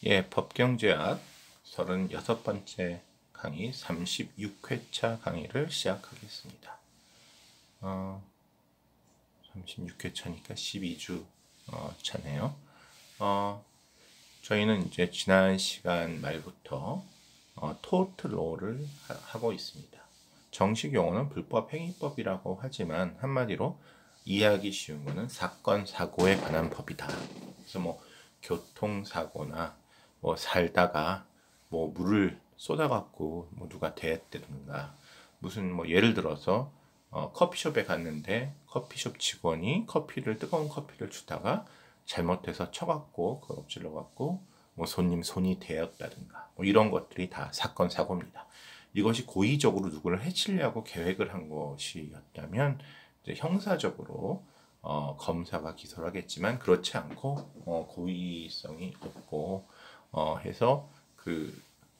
예, 법경제학 36번째 강의 36회차 강의를 시작하겠습니다. 36회차니까 12주 차네요. 저희는 이제 지난 시간 말부터 토트 로를 하고 있습니다. 정식 용어는 불법 행위법이라고 하지만 한마디로 이해하기 쉬운 거는 사건, 사고에 관한 법이다. 그래서 뭐 교통사고나 뭐 살다가 뭐 물을 쏟아갖고 뭐 누가 대했다든가 무슨 뭐 예를 들어서 커피숍에 갔는데 커피숍 직원이 뜨거운 커피를 주다가 잘못해서 쳐갖고 그걸 엎질러갖고 뭐 손님 손이 대었다든가 뭐 이런 것들이 다 사건 사고입니다. 이것이 고의적으로 누구를 해치려고 계획을 한 것이었다면 이제 형사적으로 검사가 기소를 하겠지만 그렇지 않고 고의성이 없고 해서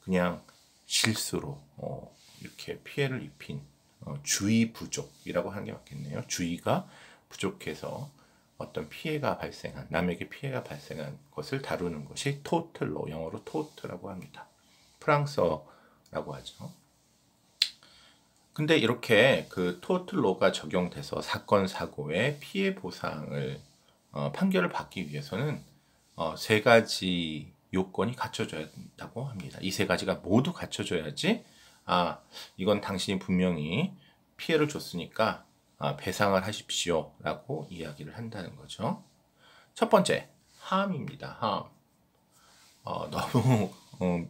그냥 실수로 이렇게 피해를 입힌 주의 부족이라고 하는 게 맞겠네요. 주의가 부족해서 어떤 피해가 발생한 남에게 피해가 발생한 것을 다루는 것이 토트로 영어로 토트라고 합니다. 프랑스어라고 하죠. 근데 이렇게 그 토트로가 적용돼서 사건 사고의 피해 보상을 판결을 받기 위해서는 세 가지 요건이 갖춰져야 된다고 합니다. 이 세 가지가 모두 갖춰져야지 이건 당신이 분명히 피해를 줬으니까 배상을 하십시오 라고 이야기를 한다는 거죠. 첫 번째 harm입니다. 너무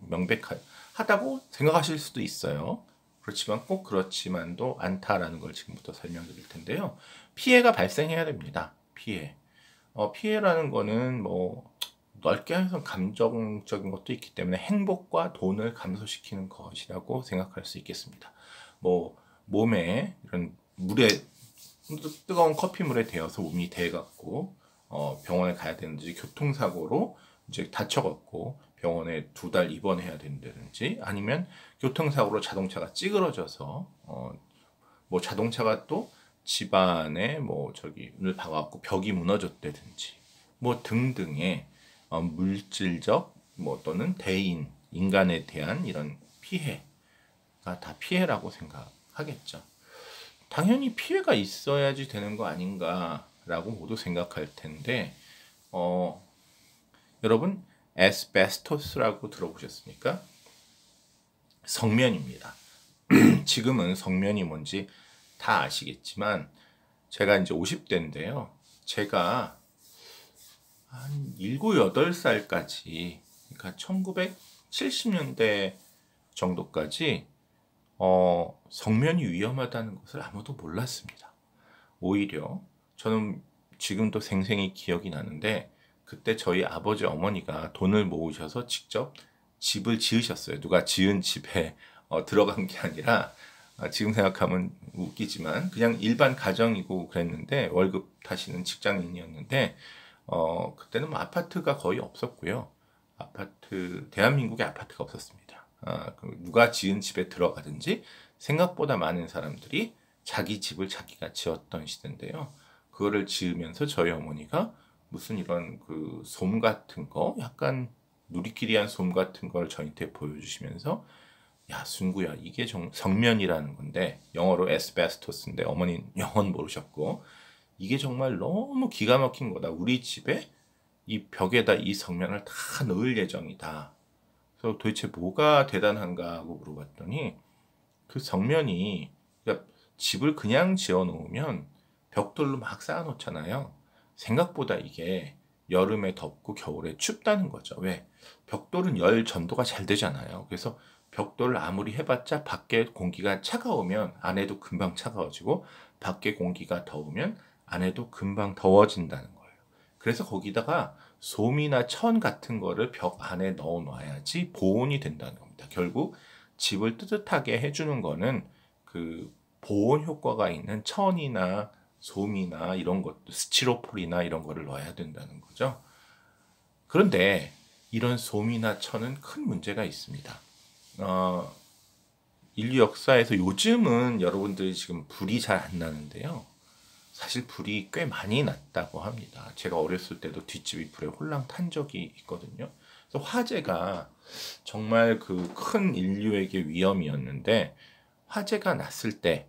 명백하다고 생각하실 수도 있어요. 그렇지만 꼭 그렇지만도 않다라는 걸 지금부터 설명드릴 텐데요. 피해가 발생해야 됩니다. 피해라는 거는 뭐 넓게 해서 감정적인 것도 있기 때문에 행복과 돈을 감소시키는 것이라고 생각할 수 있겠습니다. 뭐 몸에 이런 뜨거운 커피물에 데워서 몸이 데갖고 병원에 가야 되는지 교통사고로 이제 다쳐갖고 병원에 2달 입원해야 된다든지 아니면 교통사고로 자동차가 찌그러져서 뭐 자동차가 또 집안에 문을 박아갖고 벽이 무너졌다든지 뭐 등등의 물질적 또는 인간에 대한 이런 피해가 다 피해라고 생각하겠죠. 당연히 피해가 있어야지 되는 거 아닌가라고 모두 생각할 텐데 여러분 에스베스토스라고 들어보셨습니까? 성면입니다. 지금은 성면이 뭔지 다 아시겠지만 제가 이제 50대인데요. 제가 한 7, 8살까지 그러니까 1970년대 정도까지 성면이 위험하다는 것을 아무도 몰랐습니다. 오히려 저는 지금도 생생히 기억이 나는데 그때 저희 아버지 어머니가 돈을 모으셔서 직접 집을 지으셨어요. 누가 지은 집에 들어간 게 아니라 지금 생각하면 웃기지만 그냥 일반 가정이고 그랬는데 월급 타시는 직장인이었는데 그때는 뭐 아파트가 거의 없었고요. 대한민국에 아파트가 없었습니다. 누가 지은 집에 들어가든지 생각보다 많은 사람들이 자기 집을 자기가 지었던 시대인데요. 그거를 지으면서 저희 어머니가 무슨 이런 솜 같은 거 약간 누리끼리한 솜 같은 걸 저한테 보여주시면서 야 순구야 이게 성면이라는 건데 영어로 에스베스토스인데 어머니는 영어는 모르셨고 이게 정말 너무 기가 막힌 거다. 우리 집에 이 벽에다 이 성면을 다 넣을 예정이다. 그래서 도대체 뭐가 대단한가 하고 물어봤더니 그 성면이 그러니까 집을 그냥 지어 놓으면 벽돌로 막 쌓아 놓잖아요. 생각보다 이게 여름에 덥고 겨울에 춥다는 거죠. 왜? 벽돌은 열 전도가 잘 되잖아요. 그래서 벽돌을 아무리 해봤자 밖에 공기가 차가우면 안에도 금방 차가워지고 밖에 공기가 더우면 안에도 금방 더워진다는 거예요. 그래서 거기다가 솜이나 천 같은 거를 벽 안에 넣어 놔야지 보온이 된다는 겁니다. 결국 집을 뜨뜻하게 해주는 거는 그 보온 효과가 있는 천이나 솜이나 이런 것도 스티로폴이나 이런 거를 넣어야 된다는 거죠. 그런데 이런 솜이나 천은 큰 문제가 있습니다. 인류 역사에서 요즘은 여러분들이 지금 불이 잘 안 나는데요. 사실 불이 꽤 많이 났다고 합니다. 제가 어렸을 때도 뒷집이 불에 홀랑 탄 적이 있거든요. 그래서 화재가 정말 그 큰 인류에게 위험이었는데, 화재가 났을 때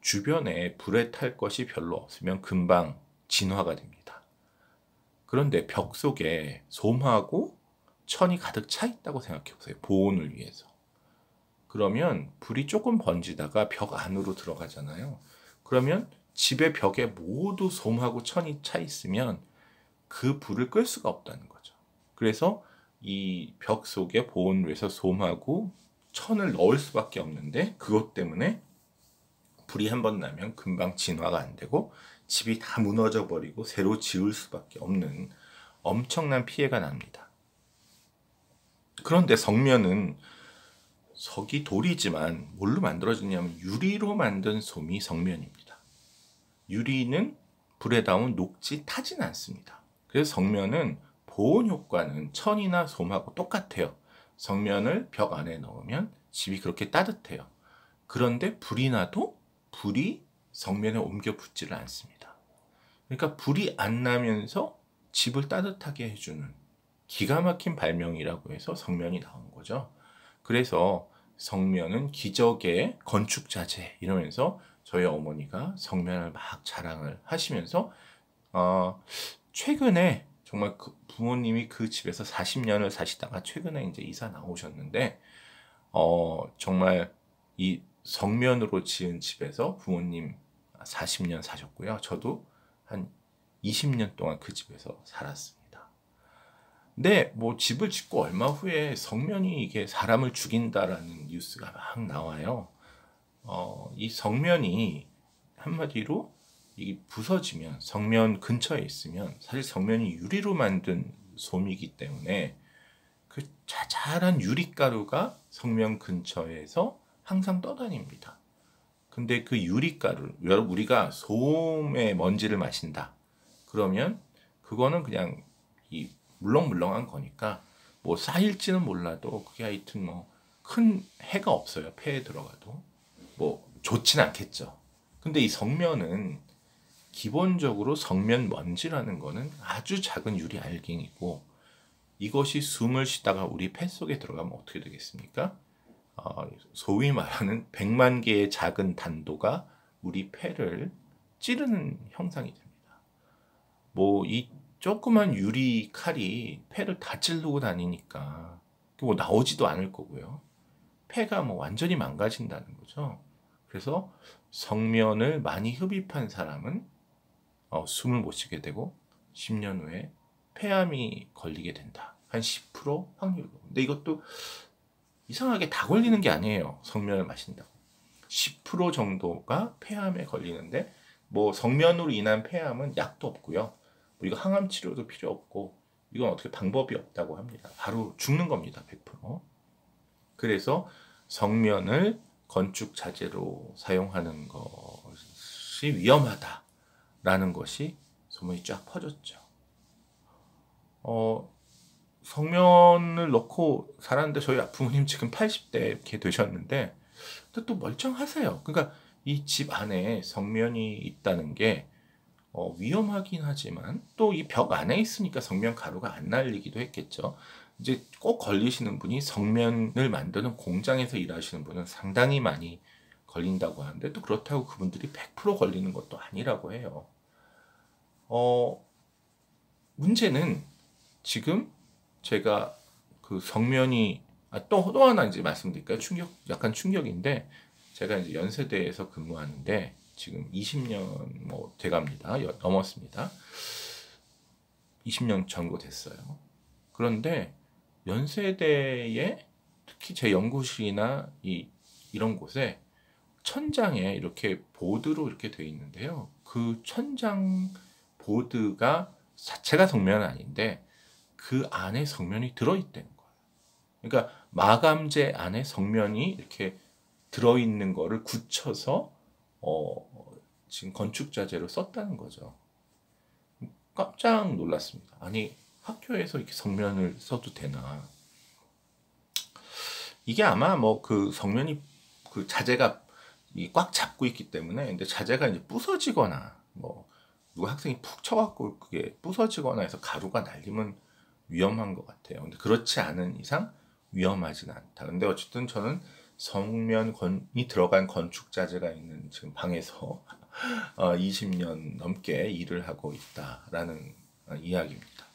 주변에 불에 탈 것이 별로 없으면 금방 진화가 됩니다. 그런데 벽 속에 솜하고 천이 가득 차 있다고 생각해 보세요. 보온을 위해서. 그러면 불이 조금 번지다가 벽 안으로 들어가잖아요. 그러면 집의 벽에 모두 솜하고 천이 차 있으면 그 불을 끌 수가 없다는 거죠. 그래서 이 벽 속에 보온을 위해서 솜하고 천을 넣을 수밖에 없는데, 그것 때문에 불이 한 번 나면 금방 진화가 안 되고 집이 다 무너져 버리고 새로 지을 수밖에 없는 엄청난 피해가 납니다. 그런데 성면은 석이 돌이지만 뭘로 만들어지냐면 유리로 만든 솜이 성면입니다. 유리는 불에 닿으면 녹지 타진 않습니다. 그래서 성면은 보온 효과는 천이나 솜하고 똑같아요. 성면을 벽 안에 넣으면 집이 그렇게 따뜻해요. 그런데 불이 나도 불이 성면에 옮겨 붙지를 않습니다. 그러니까 불이 안 나면서 집을 따뜻하게 해주는 기가 막힌 발명이라고 해서 성면이 나온 거죠. 그래서 성면은 기적의 건축 자재 이러면서 저희 어머니가 성면을 막 자랑을 하시면서 최근에 정말 부모님이 그 집에서 40년을 사시다가 최근에 이제 이사 나오셨는데 정말 이 성면으로 지은 집에서 부모님 40년 사셨고요. 저도 한 20년 동안 그 집에서 살았습니다. 근데 뭐 집을 짓고 얼마 후에 성면이 이게 사람을 죽인다라는 뉴스가 막 나와요. 이 성면이 한마디로 이 부서지면 성면 근처에 있으면 사실 성면이 유리로 만든 솜이기 때문에 그 자잘한 유리가루가 성면 근처에서 항상 떠다닙니다. 근데 그 유리가루, 여러분 우리가 솜의 먼지를 마신다. 그러면 그거는 그냥 이 물렁물렁한 거니까 뭐 쌓일지는 몰라도 그게 하여튼 뭐 큰 해가 없어요. 폐에 들어가도 뭐 좋진 않겠죠. 근데 이 성면은 기본적으로 성면 먼지라는 거는 아주 작은 유리 알갱이고, 이것이 숨을 쉬다가 우리 폐 속에 들어가면 어떻게 되겠습니까? 소위 말하는 100만 개의 작은 단도가 우리 폐를 찌르는 형상이 됩니다. 뭐 이 조그만 유리 칼이 폐를 다 찌르고 다니니까 뭐 나오지도 않을 거고요. 폐가 뭐 완전히 망가진다는 거죠. 그래서 성면을 많이 흡입한 사람은 숨을 못 쉬게 되고 10년 후에 폐암이 걸리게 된다. 한 10% 확률로. 근데 이것도 이상하게 다 걸리는 게 아니에요. 성면을 마신다고. 10% 정도가 폐암에 걸리는데, 뭐 성면으로 인한 폐암은 약도 없고요. 뭐 이거 항암 치료도 필요 없고, 이건 어떻게 방법이 없다고 합니다. 바로 죽는 겁니다. 100%. 그래서 성면을 건축 자재로 사용하는 것이 위험하다라는 것이 소문이 쫙 퍼졌죠. 성면을 넣고 살았는데 저희 부모님 지금 80대 이렇게 되셨는데 또 멀쩡하세요. 그러니까 이 집 안에 성면이 있다는 게 위험하긴 하지만 또 이 벽 안에 있으니까 성면 가루가 안 날리기도 했겠죠. 이제 꼭 걸리시는 분이 성면을 만드는 공장에서 일하시는 분은 상당히 많이 걸린다고 하는데, 또 그렇다고 그분들이 100% 걸리는 것도 아니라고 해요. 문제는 지금 제가 그 성면이 또 하나 이제 말씀드릴까요? 약간 충격인데, 제가 이제 연세대에서 근무하는데 지금 20년 뭐 돼갑니다. 넘었습니다. 20년 정도 됐어요. 그런데 연세대에 특히 제 연구실이나 이런 곳에 천장에 이렇게 보드로 이렇게 되어 있는데요. 그 천장 보드가 자체가 성면은 아닌데 그 안에 성면이 들어있다는 거예요. 그러니까 마감재 안에 성면이 이렇게 들어있는 거를 굳혀서 지금 건축 자재로 썼다는 거죠. 깜짝 놀랐습니다. 아니, 학교에서 이렇게 성면을 써도 되나? 이게 아마 뭐 그 성면이 그 자재가 꽉 잡고 있기 때문에, 근데 자재가 이제 부서지거나 뭐 누가 학생이 푹 쳐갖고 그게 부서지거나 해서 가루가 날리면 위험한 것 같아요. 근데 그렇지 않은 이상 위험하진 않다. 근데 어쨌든 저는 성면이 들어간 건축자재가 있는 지금 방에서 20년 넘게 일을 하고 있다라는 이야기입니다.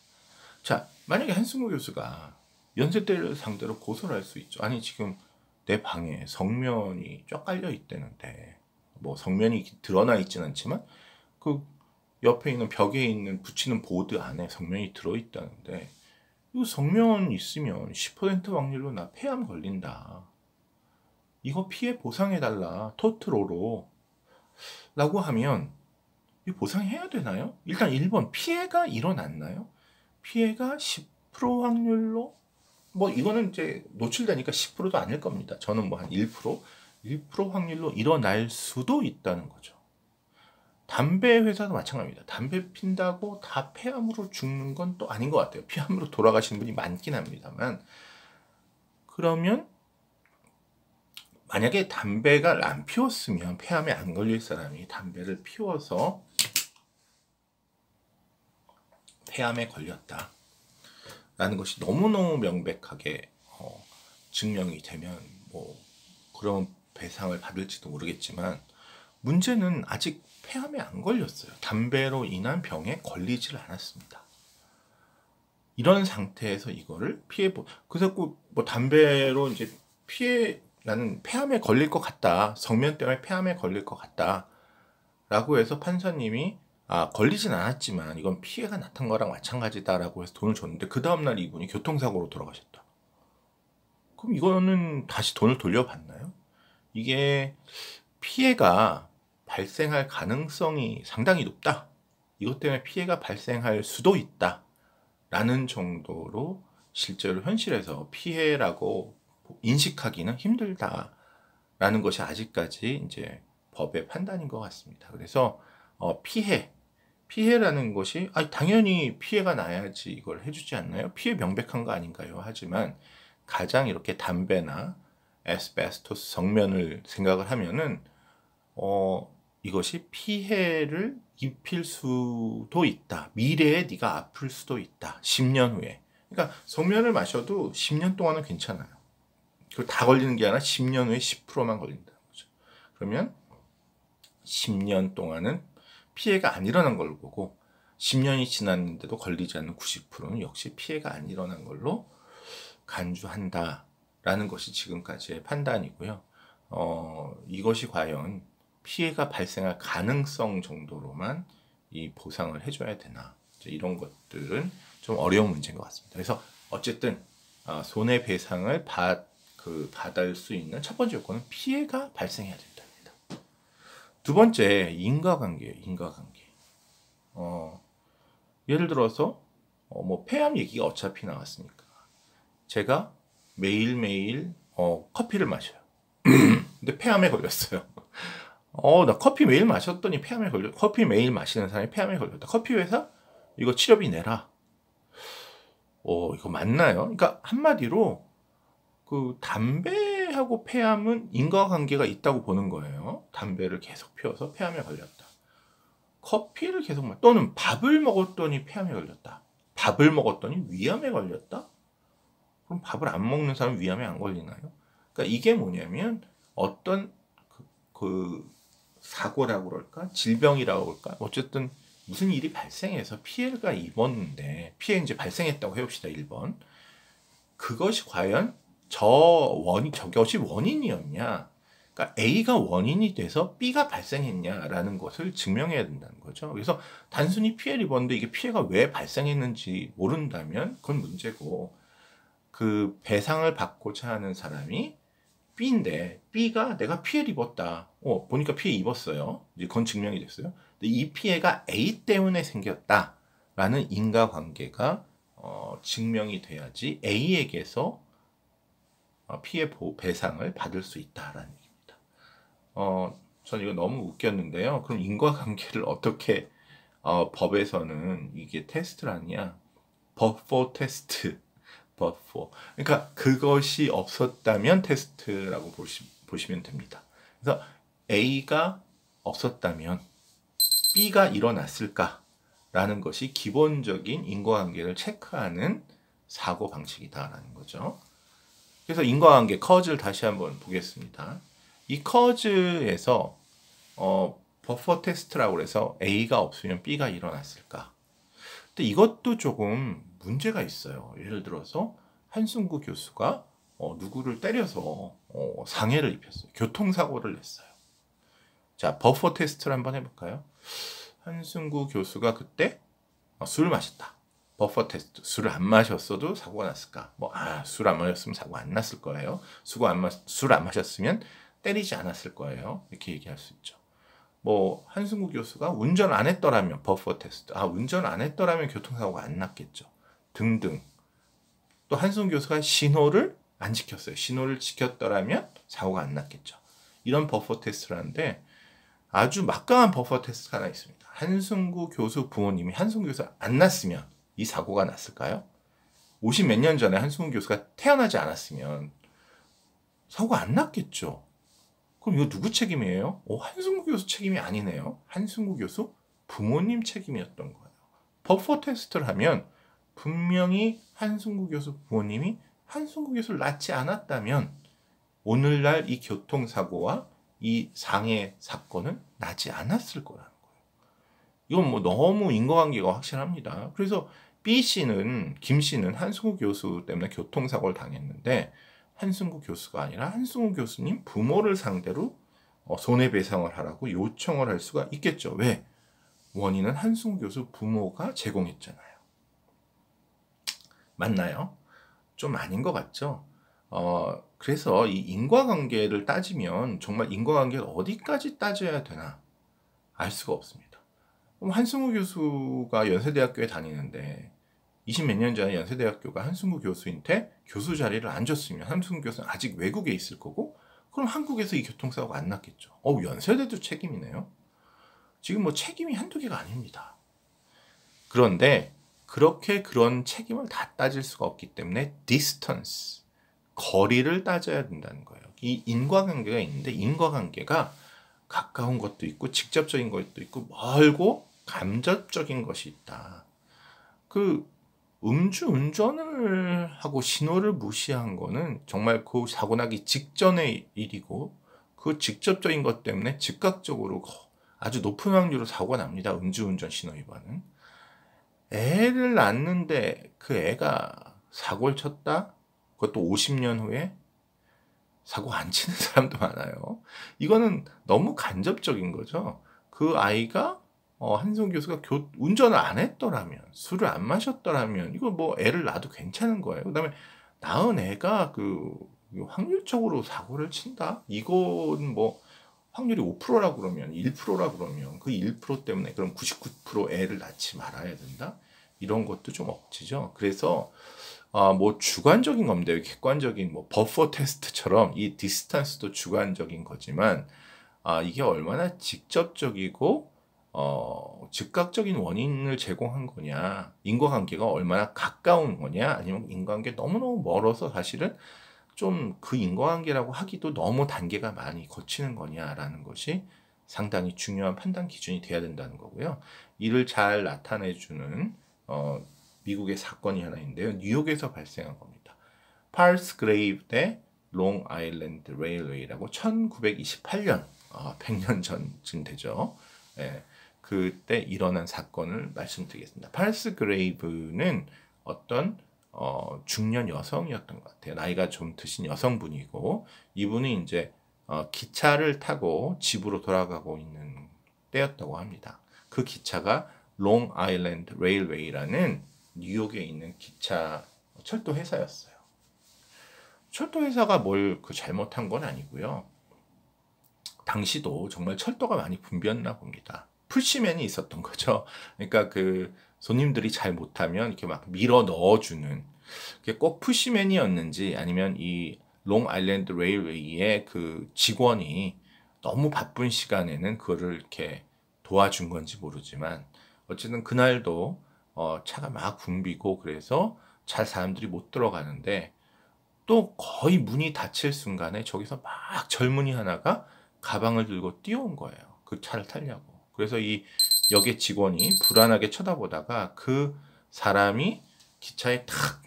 자, 만약에 한승우 교수가 연세대를 상대로 고소를 할 수 있죠. 아니, 지금 내 방에 성면이 쫙 깔려 있다는데, 뭐 성면이 드러나 있지는 않지만 그 옆에 있는 벽에 있는 붙이는 보드 안에 성면이 들어있다는데, 이거 성면 있으면 10% 확률로 나 폐암 걸린다. 이거 피해 보상해달라. 토트로로. 라고 하면 이 보상해야 되나요? 일단 1번 피해가 일어났나요? 피해가 10% 확률로 뭐 이거는 이제 노출되니까 10%도 아닐 겁니다. 저는 뭐 한 1% 확률로 일어날 수도 있다는 거죠. 담배 회사도 마찬가지입니다. 담배 핀다고 다 폐암으로 죽는 건 또 아닌 것 같아요. 폐암으로 돌아가시는 분이 많긴 합니다만, 그러면 만약에 담배가 안 피웠으면 폐암에 안 걸릴 사람이 담배를 피워서 폐암에 걸렸다 라는 것이 너무너무 명백하게 증명이 되면 뭐 그런 배상을 받을지도 모르겠지만, 문제는 아직 폐암에 안 걸렸어요. 담배로 인한 병에 걸리질 않았습니다. 이런 상태에서 이거를 그래서 뭐 담배로 이제 나는 폐암에 걸릴 것 같다. 성면 때문에 폐암에 걸릴 것 같다. 라고 해서 판사님이 걸리진 않았지만 이건 피해가 나타난 거랑 마찬가지다라고 해서 돈을 줬는데, 그 다음날 이분이 교통사고로 돌아가셨다. 그럼 이거는 다시 돈을 돌려받나요? 이게 피해가 발생할 가능성이 상당히 높다. 이것 때문에 피해가 발생할 수도 있다. 라는 정도로 실제로 현실에서 피해라고 인식하기는 힘들다라는 것이 아직까지 이제 법의 판단인 것 같습니다. 그래서 피해라는 것이 당연히 피해가 나야지 이걸 해주지 않나요? 피해 명백한 거 아닌가요? 하지만 가장 이렇게 담배나 에스베스토스 성면을 생각을 하면은 이것이 피해를 입힐 수도 있다. 미래에 네가 아플 수도 있다. 10년 후에. 그러니까 성면을 마셔도 10년 동안은 괜찮아요. 그걸 다 걸리는 게 아니라 10년 후에 10%만 걸린다는 거죠. 그러면 10년 동안은 피해가 안 일어난 걸로 보고, 10년이 지났는데도 걸리지 않는 90%는 역시 피해가 안 일어난 걸로 간주한다라는 것이 지금까지의 판단이고요. 이것이 과연 피해가 발생할 가능성 정도로만 이 보상을 해줘야 되나, 이런 것들은 좀 어려운 문제인 것 같습니다. 그래서 어쨌든 손해배상을 받을 수 있는 첫 번째 요건은 피해가 발생해야 된답니다. 두 번째, 인과관계예요. 인과관계. 예를 들어서 뭐 폐암 얘기가 어차피 나왔으니까 제가 매일매일 커피를 마셔요. 근데 폐암에 걸렸어요. 나 커피 매일 마셨더니 커피 매일 마시는 사람이 폐암에 걸렸다. 커피 회사 이거 치료비 내라. 이거 맞나요? 그러니까 한마디로 그 담배하고 폐암은 인과관계가 있다고 보는 거예요. 담배를 계속 피워서 폐암에 걸렸다. 커피를 계속 또는 밥을 먹었더니 폐암에 걸렸다. 밥을 먹었더니 위암에 걸렸다? 그럼 밥을 안 먹는 사람은 위암에 안 걸리나요? 그러니까 이게 뭐냐면 어떤 그 사고라고 그럴까? 질병이라고 그럴까? 어쨌든 무슨 일이 발생해서 피해가 입었는데, 피해 이제 발생했다고 해봅시다. 1번. 그것이 과연 저것이 원인이었냐? 그러니까 A가 원인이 돼서 B가 발생했냐라는 것을 증명해야 된다는 거죠. 그래서 단순히 피해를 입었는데 이게 피해가 왜 발생했는지 모른다면 그건 문제고, 그 배상을 받고자 하는 사람이 B인데 B가 내가 피해를 입었다. 보니까 피해 입었어요. 이제 그건 증명이 됐어요. 근데 이 피해가 A 때문에 생겼다라는 인과관계가 증명이 돼야지 A에게서 피해 배상을 받을 수 있다라는 얘기입니다. 저는 이거 너무 웃겼는데요. 그럼 인과관계를 어떻게 법에서는 이게 테스트를 하냐? 버퍼 테스트. 그러니까 그것이 없었다면 테스트라고 보시면 됩니다. 그래서 A가 없었다면 B가 일어났을까라는 것이 기본적인 인과관계를 체크하는 사고 방식이다라는 거죠. 그래서 인과관계 커즈를 다시 한번 보겠습니다. 이 커즈에서 버퍼 테스트라고 해서 A가 없으면 B가 일어났을까? 근데 이것도 조금 문제가 있어요. 예를 들어서 한승구 교수가 누구를 때려서 상해를 입혔어요. 교통사고를 냈어요. 자, 버퍼 테스트를 한번 해볼까요? 한승구 교수가 그때 술을 마셨다. 버퍼 테스트. 술을 안 마셨어도 사고가 났을까? 술 안 마셨으면 사고 안 났을 거예요. 술 안 마셨으면 때리지 않았을 거예요. 이렇게 얘기할 수 있죠. 한승구 교수가 운전 안 했더라면 버퍼 테스트. 운전 안 했더라면 교통사고가 안 났겠죠. 등등. 또 한승구 교수가 신호를 안 지켰어요. 신호를 지켰더라면 사고가 안 났겠죠. 이런 버퍼 테스트를 하는데 아주 막강한 버퍼 테스트가 하나 있습니다. 한승구 교수 부모님이 한승구 교수 안 낳았으면 이 사고가 났을까요? 50 몇 년 전에 한승구 교수가 태어나지 않았으면 사고가 안 났겠죠. 그럼 이거 누구 책임이에요? 한승구 교수 책임이 아니네요. 한승구 교수 부모님 책임이었던 거예요. 버퍼 테스트를 하면 분명히 한승구 교수 부모님이 한승구 교수를 낳지 않았다면 오늘날 이 교통사고와 이 상해 사건은 나지 않았을 거라는 거예요. 이건 너무 인과관계가 확실합니다. 그래서 B씨는, 김씨는 한승구 교수 때문에 교통사고를 당했는데 한승구 교수가 아니라 한승구 교수님 부모를 상대로 손해배상을 하라고 요청을 할 수가 있겠죠. 왜? 원인은 한승구 교수 부모가 제공했잖아요. 맞나요? 좀 아닌 것 같죠? 그래서 이 인과관계를 따지면 정말 인과관계를 어디까지 따져야 되나 알 수가 없습니다. 한승구 교수가 연세대학교에 다니는데 20 몇 년 전에 연세대학교가 한승구 교수한테 교수 자리를 안 줬으면 한승구 교수는 아직 외국에 있을 거고 그럼 한국에서 이 교통사고가 안 났겠죠. 연세대도 책임이네요. 지금 책임이 한두 개가 아닙니다. 그런데 그렇게 그런 책임을 다 따질 수가 없기 때문에 distance, 거리를 따져야 된다는 거예요. 이 인과관계가 있는데 인과관계가 가까운 것도 있고 직접적인 것도 있고 멀고 간접적인 것이 있다. 음주운전을 하고 신호를 무시한 거는 정말 그 사고 나기 직전의 일이고 그 직접적인 것 때문에 즉각적으로 아주 높은 확률로 사고가 납니다. 음주운전 신호 위반은. 애를 낳았는데 그 애가 사고를 쳤다? 그것도 50년 후에 사고 안 치는 사람도 많아요. 이거는 너무 간접적인 거죠. 그 아이가 한승구 교수가 운전을 안 했더라면, 술을 안 마셨더라면 이거 애를 낳아도 괜찮은 거예요. 그다음에 낳은 애가 확률적으로 사고를 친다? 이건 확률이 5%라고 그러면 1%라고 그러면 그 1% 때문에 그럼 99% 애를 낳지 말아야 된다? 이런 것도 좀 억지죠. 그래서 주관적인 겁니다. 객관적인 버퍼 테스트처럼 이 디스턴스도 주관적인 거지만 이게 얼마나 직접적이고 즉각적인 원인을 제공한 거냐, 인과관계가 얼마나 가까운 거냐, 아니면 인과관계 너무너무 멀어서 사실은 좀 그 인과관계라고 하기도 너무 단계가 많이 거치는 거냐라는 것이 상당히 중요한 판단 기준이 돼야 된다는 거고요. 이를 잘 나타내주는 미국의 사건이 하나 있는데요. 뉴욕에서 발생한 겁니다. 팔스그레이브 대 롱 아일랜드 레일웨이라고 1928년 100년 전쯤 되죠. 예, 그때 일어난 사건을 말씀드리겠습니다. 팔스그레이브는 어떤 중년 여성이었던 것 같아요. 나이가 좀 드신 여성분이고 이분이 이제 기차를 타고 집으로 돌아가고 있는 때였다고 합니다. 그 기차가 롱 아일랜드 레일웨이라는 뉴욕에 있는 기차 철도 회사였어요. 철도 회사가 뭘 잘못한 건 아니고요. 당시도 정말 철도가 많이 붐볐나 봅니다. 푸시맨이 있었던 거죠. 그러니까 손님들이 잘 못하면 이렇게 막 밀어 넣어주는 그게 꼭 푸시맨이었는지 아니면 이 롱 아일랜드 레일웨이의 직원이 너무 바쁜 시간에는 그거를 이렇게 도와준 건지 모르지만 어쨌든 그날도 차가 막 붐비고 그래서 잘 사람들이 못 들어가는데 또 거의 문이 닫힐 순간에 저기서 막 젊은이 하나가 가방을 들고 뛰어온 거예요. 그 차를 타려고. 그래서 이 여객 직원이 불안하게 쳐다보다가 그 사람이 기차에 탁,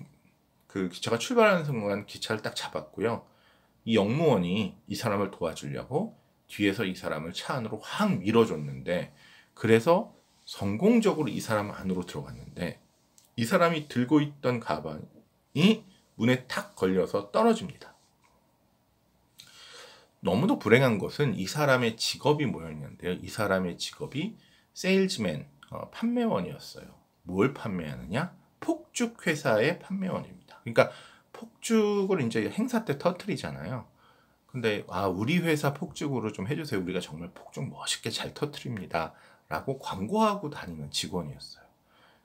그 기차가 출발하는 순간 기차를 딱 잡았고요. 이 영무원이 이 사람을 도와주려고 뒤에서 이 사람을 차 안으로 확 밀어줬는데, 그래서 성공적으로 이 사람 안으로 들어갔는데, 이 사람이 들고 있던 가방이 문에 탁 걸려서 떨어집니다. 너무도 불행한 것은 이 사람의 직업이 뭐였는데요. 이 사람의 직업이 세일즈맨, 판매원이었어요. 뭘 판매하느냐? 폭죽 회사의 판매원입니다. 그러니까 폭죽을 이제 행사 때 터뜨리잖아요. 근데 우리 회사 폭죽으로 좀 해주세요. 우리가 정말 폭죽 멋있게 잘 터뜨립니다. 라고 광고하고 다니는 직원이었어요.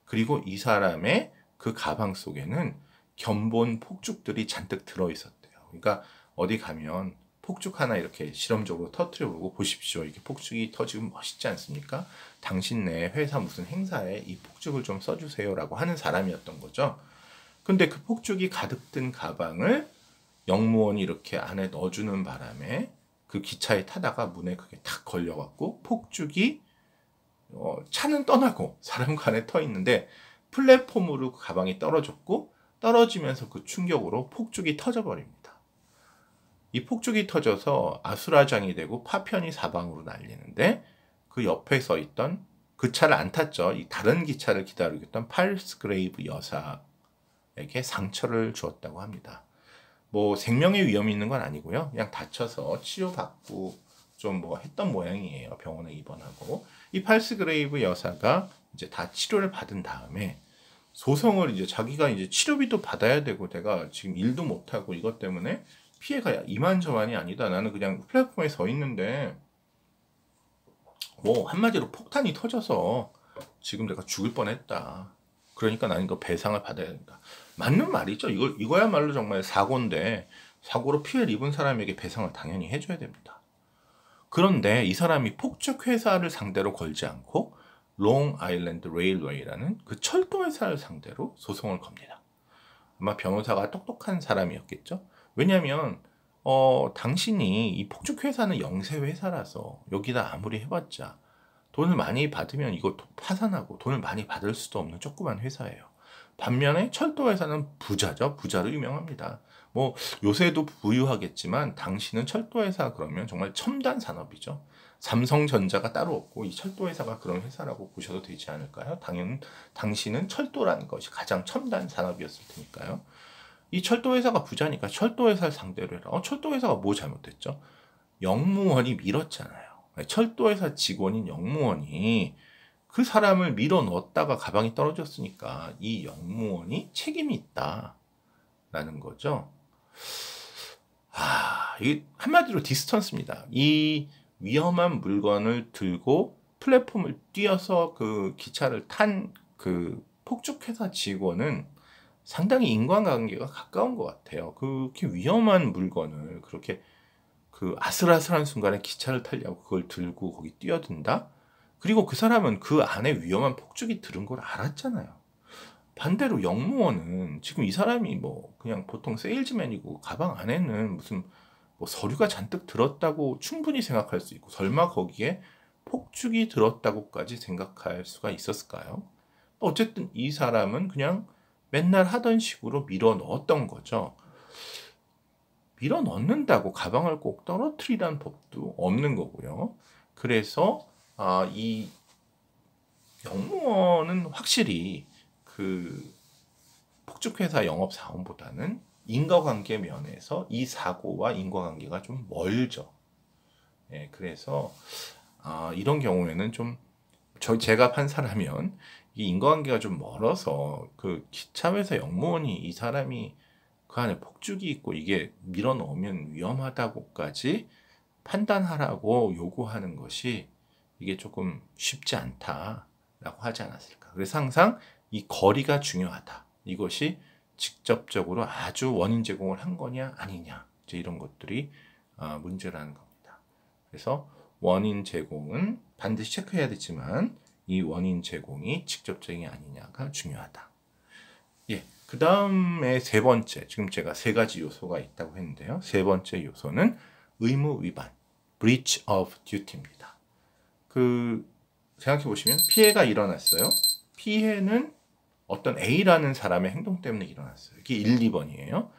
그리고 이 사람의 그 가방 속에는 견본 폭죽들이 잔뜩 들어있었대요. 그러니까 어디 가면 폭죽 하나 이렇게 실험적으로 터뜨려보고 보십시오. 이렇게 폭죽이 터지면 멋있지 않습니까? 당신네 회사 무슨 행사에 이 폭죽을 좀 써주세요. 라고 하는 사람이었던 거죠. 근데 그 폭죽이 가득 든 가방을 영무원이 이렇게 안에 넣어주는 바람에 그 기차에 타다가 문에 그게 탁 걸려갖고 폭죽이 차는 떠나고 사람과 안에 터 있는데 플랫폼으로 그 가방이 떨어졌고, 떨어지면서 그 충격으로 폭죽이 터져버립니다. 이 폭죽이 터져서 아수라장이 되고 파편이 사방으로 날리는데, 그 옆에 서 있던, 그 차를 안 탔죠. 이 다른 기차를 기다리고 있던 팔스그레이브 여사에게 상처를 주었다고 합니다. 뭐 생명의 위험이 있는 건 아니고요. 그냥 다쳐서 치료받고 좀 뭐 했던 모양이에요. 병원에 입원하고. 이 팔스그레이브 여사가 이제 다 치료를 받은 다음에 소송을 이제 자기가 이제 치료비도 받아야 되고, 내가 지금 일도 못하고 이것 때문에 피해가 이만저만이 아니다. 나는 그냥 플랫폼에 서 있는데 뭐 한마디로 폭탄이 터져서 지금 내가 죽을 뻔했다. 그러니까 나는 이거 배상을 받아야 된다. 맞는 말이죠. 이거야말로 정말 사고인데, 사고로 피해를 입은 사람에게 배상을 당연히 해줘야 됩니다. 그런데 이 사람이 폭죽 회사를 상대로 걸지 않고 롱 아일랜드 레일웨이라는 그 철도 회사를 상대로 소송을 겁니다. 아마 변호사가 똑똑한 사람이었겠죠. 왜냐하면 당신이 이 폭죽 회사는 영세 회사라서 여기다 아무리 해봤자 돈을 많이 받으면 이거 파산하고 돈을 많이 받을 수도 없는 조그만 회사예요. 반면에 철도 회사는 부자죠. 부자로 유명합니다. 뭐 요새도 부유하겠지만 당신은 철도 회사 그러면 정말 첨단 산업이죠. 삼성전자가 따로 없고 이 철도 회사가 그런 회사라고 보셔도 되지 않을까요? 당신은 철도라는 것이 가장 첨단 산업이었을 테니까요. 이 철도 회사가 부자니까 철도 회사를 상대로 해라. 철도 회사가 뭐 잘못했죠? 영무원이 밀었잖아요. 철도 회사 직원인 영무원이 그 사람을 밀어 넣었다가 가방이 떨어졌으니까 이 영무원이 책임이 있다라는 거죠. 이게 한마디로 디스턴스입니다. 이 위험한 물건을 들고 플랫폼을 뛰어서 그 기차를 탄 그 폭죽회사 직원은 상당히 인간관계가 가까운 것 같아요. 그렇게 위험한 물건을 그렇게 그 아슬아슬한 순간에 기차를 타려고 그걸 들고 거기 뛰어든다? 그리고 그 사람은 그 안에 위험한 폭죽이 들은 걸 알았잖아요. 반대로 영무원은 지금 이 사람이 뭐 그냥 보통 세일즈맨이고 가방 안에는 무슨 뭐 서류가 잔뜩 들었다고 충분히 생각할 수 있고, 설마 거기에 폭죽이 들었다고까지 생각할 수가 있었을까요? 어쨌든 이 사람은 그냥 맨날 하던 식으로 밀어 넣었던 거죠. 밀어 넣는다고 가방을 꼭 떨어뜨리라는 법도 없는 거고요. 그래서 이 영무원은 확실히 그 폭죽회사 영업사원보다는 인과관계 면에서 이 사고와 인과관계가 좀 멀죠. 그래서 이런 경우에는 좀 제가 판사라면 이 인과관계가 좀 멀어서 그 기차회사 영무원이 이 사람이 그 안에 폭죽이 있고 이게 밀어 넣으면 위험하다고까지 판단하라고 요구하는 것이 이게 조금 쉽지 않다라고 하지 않았을까. 그래서 항상 이 거리가 중요하다. 이것이 직접적으로 아주 원인 제공을 한 거냐 아니냐, 이제 이런 것들이 문제라는 겁니다. 그래서 원인 제공은 반드시 체크해야 되지만 이 원인 제공이 직접적이 아니냐가 중요하다. 그 다음에 세 번째, 지금 제가 세 가지 요소가 있다고 했는데요. 세 번째 요소는 의무 위반, breach of duty입니다. 그 생각해 보시면 피해가 일어났어요. 피해는 어떤 A라는 사람의 행동 때문에 일어났어요. 이게 1, 2번이에요.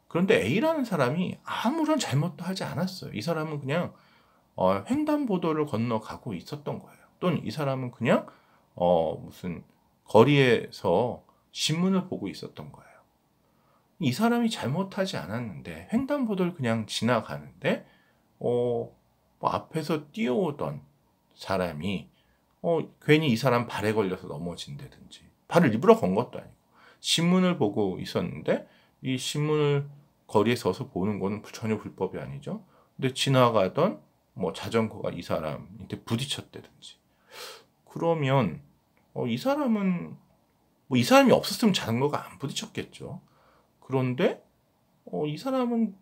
그런데 A라는 사람이 아무런 잘못도 하지 않았어요. 이 사람은 그냥 횡단보도를 건너가고 있었던 거예요. 또는 이 사람은 그냥 무슨 거리에서 신문을 보고 있었던 거예요. 이 사람이 잘못하지 않았는데 횡단보도를 그냥 지나가는데 뭐 앞에서 뛰어오던 사람이 괜히 이 사람 발에 걸려서 넘어진다든지, 발을 일부러 건 것도 아니고 신문을 보고 있었는데 이 신문을 거리에 서서 보는 거는 전혀 불법이 아니죠. 근데 지나가던 뭐 자전거가 이 사람한테 부딪혔다든지, 그러면 이 사람은 뭐 이 사람이 없었으면 자전거가 안 부딪혔겠죠. 그런데 이 사람은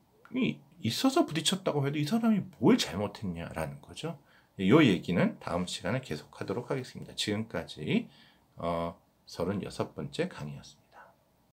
있어서 부딪혔다고 해도 이 사람이 뭘 잘못했냐라는 거죠. 이 얘기는 다음 시간에 계속하도록 하겠습니다. 지금까지 36번째 강의였습니다.